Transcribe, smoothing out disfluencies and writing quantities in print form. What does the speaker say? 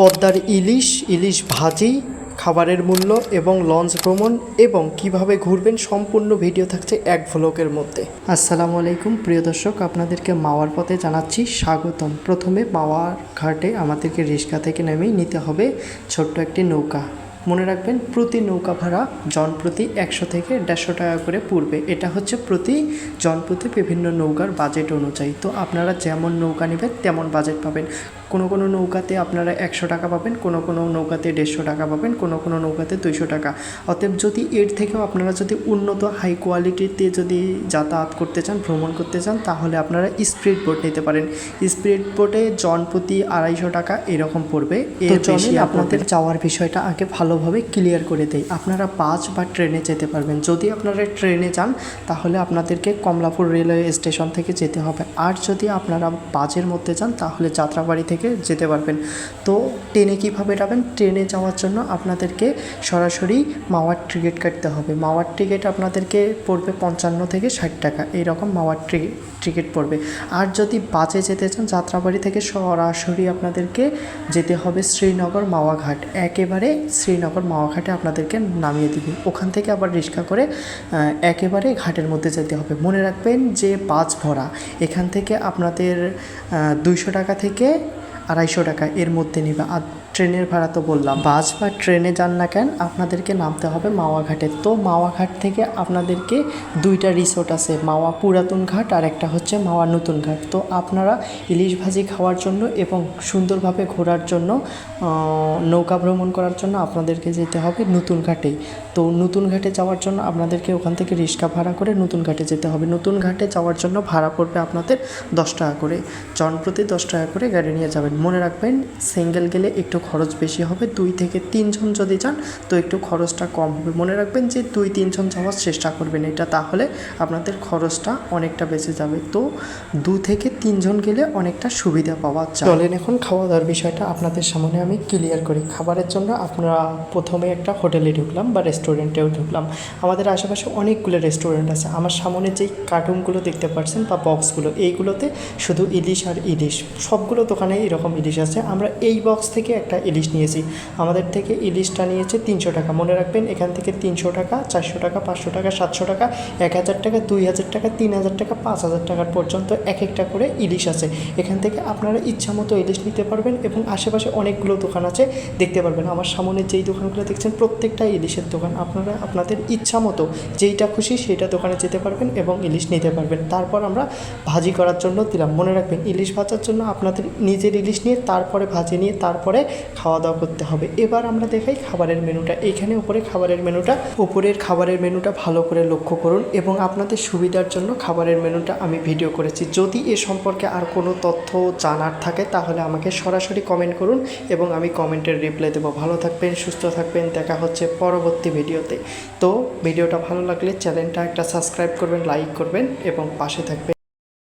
পদ্মার ইলিশ ভাজি, খাবারের মূল্য এবং লঞ্চ ভ্রমণ এবং কিভাবে ঘুরবেন সম্পূর্ণ ভিডিও থাকছে এক ভ্লগের মধ্যে। আসসালামু আলাইকুম প্রিয় দর্শক, আপনাদেরকে মাওয়ার পথে জানাচ্ছি স্বাগতম। প্রথমে মাওয়ার ঘাটে আমাদেরকে রিক্সা থেকে নেমেই নিতে হবে ছোট্ট একটি নৌকা। মনে রাখবেন প্রতি নৌকা ভাড়া জনপ্রতি 100 থেকে 150 টাকা করে পড়বে। এটা হচ্ছে প্রতি জনপ্রতি বিভিন্ন নৌকার বাজেট অনুযায়ী। তো আপনারা যেমন নৌকা নেবেন তেমন বাজেট পাবেন। কোনো নৌকাতে আপনারা 100 টাকা পাবেন, কোনো নৌকাতে 150 টাকা পাবেন, কোনো নৌকাতে 200 টাকা। অতএব যদি এর থেকেও আপনারা যদি উন্নত হাই কোয়ালিটিতে যদি যাতায়াত করতে চান, ভ্রমণ করতে চান, তাহলে আপনারা স্পিড বোট নিতে পারেন। স্পিড বোটে জনপ্রতি 250 টাকা এরকম পড়বে। এর বেশি আপনাদের যাওয়ার বিষয়টা আগে ভালোভাবে ক্লিয়ার করে দেই। আপনারা বাস বা ট্রেনে যেতে পারবেন। যদি আপনারা ট্রেনে যান তাহলে আপনাদেরকে কমলাপুর রেলওয়ে স্টেশন থেকে যেতে হবে। আর যদি আপনারা বাসের মধ্যে যান তাহলে যাত্রাবাড়ি থেকে যেতে পারবেন। তো ট্রেনে কীভাবে যাবেন? ট্রেনে যাওয়ার জন্য আপনাদেরকে সরাসরি মাওয়ার টিকিট কাটতে হবে। মাওয়ার টিকিট আপনাদেরকে পড়বে 55 থেকে 60 টাকা, এইরকম মাওয়ার টিকিট পড়বে। আর যদি বাসে যেতে চান যাত্রাবাড়ি থেকে সরাসরি আপনাদেরকে যেতে হবে শ্রীনগর মাওয়াঘাট। একেবারে শ্রীনগর মাওয়াঘাটে আপনাদেরকে নামিয়ে দিবে। ওখান থেকে আবার রিক্সা করে একেবারে ঘাটের মধ্যে যেতে হবে। মনে রাখবেন যে বাস ভরা এখান থেকে আপনাদের 200 টাকা থেকে 250 টাকা এর মধ্যে নেবে। আর ট্রেনের ভাড়া তো বললাম। বাস বা ট্রেনে যান না কেন আপনাদেরকে নামতে হবে মাওয়াঘাটে। তো মাওয়াঘাট থেকে আপনাদেরকে 2টা রিসোর্ট আছে, মাওয়া পুরাতন ঘাট আর একটা হচ্ছে মাওয়া নতুন ঘাট। তো আপনারা ইলিশ ভাজি খাওয়ার জন্য এবং সুন্দরভাবে ঘোরার জন্য নৌকা ভ্রমণ করার জন্য আপনাদেরকে যেতে হবে নতুন ঘাটেই। তো নতুন ঘাটে যাওয়ার জন্য আপনাদেরকে ওখান থেকে রিক্সা ভাড়া করে নতুন ঘাটে যেতে হবে। নতুন ঘাটে যাওয়ার জন্য ভাড়া পড়বে আপনাদের 10 টাকা করে, জনপ্রতি 10 টাকা করে গাড়ি নিয়ে যাবেন। মনে রাখবেন সিঙ্গেল গেলে একটু খরচ বেশি হবে, 2 থেকে 3 জন যদি যান তো একটু খরচটা কম হবে। মনে রাখবেন যে 2-3 জন যাওয়ার চেষ্টা করবেন, এটা তাহলে আপনাদের খরচটা অনেকটা বেঁচে যাবে। তো 2 থেকে 3 জন গেলে অনেকটা সুবিধা পাওয়া যায়। চলেন এখন খাওয়া দাওয়ার বিষয়টা আপনাদের সামনে আমি ক্লিয়ার করি। খাবারের জন্য আপনারা প্রথমে একটা হোটেলে ঢুকলাম বা রেস্টুরেন্টেও ঢুকলাম। আমাদের আশেপাশে অনেকগুলো রেস্টুরেন্ট আছে। আমার সামনে যেই কার্টুনগুলো দেখতে পাচ্ছেন বা বক্সগুলো, এইগুলোতে শুধু ইলিশ আর ইলিশ। সবগুলো দোকানে এরকম ইলিশ আছে। আমরা এই বক্স থেকে একটা ইলিশ নিয়েছি। আমাদের থেকে ইলিশটা নিয়েছে 300 টাকা। মনে রাখবেন এখান থেকে 300 টাকা, 400 টাকা, 500 টাকা, 700 টাকা, 1000 টাকা, 2000 টাকা, 3000 টাকা, 5000 টাকার পর্যন্ত এক একটা করে ইলিশ আছে। এখান থেকে আপনারা ইচ্ছা মতো ইলিশ নিতে পারবেন এবং আশেপাশে অনেকগুলো দোকান আছে, দেখতে পারবেন। আমার সামনে যেই দোকানগুলো দেখছেন প্রত্যেকটা ইলিশের দোকান। আপনারা আপনাদের ইচ্ছা মতো যেইটা খুশি সেইটা দোকানে যেতে পারবেন এবং ইলিশ নিতে পারবেন। তারপর আমরা ভাজি করার জন্য দিলাম। মনে রাখবেন ইলিশ ভাজার জন্য আপনাদের নিজের ইলিশ নিয়ে তারপরে ভাজি নিয়ে তারপরে খাওয়া দাওয়া করতে হবে। এবার আমরা দেখাই খাবারের মেনুটা। এইখানে উপরের খাবারের মেনুটা ভালো করে লক্ষ্য করুন এবং আপনাদের সুবিধার জন্য খাবারের মেনুটা আমি ভিডিও করেছি। যদি এ সম্পর্কে আর কোনো তথ্য জানার থাকে তাহলে আমাকে সরাসরি কমেন্ট করুন এবং আমি কমেন্টের রিপ্লাই দেবো। ভালো থাকবেন, সুস্থ থাকবেন, দেখা হচ্ছে পরবর্তী ভিডিওতে। তো ভিডিওটা ভালো লাগলে চ্যানেলটা একটা সাবস্ক্রাইব করবেন, লাইক করবেন এবং পাশে থাকবেন।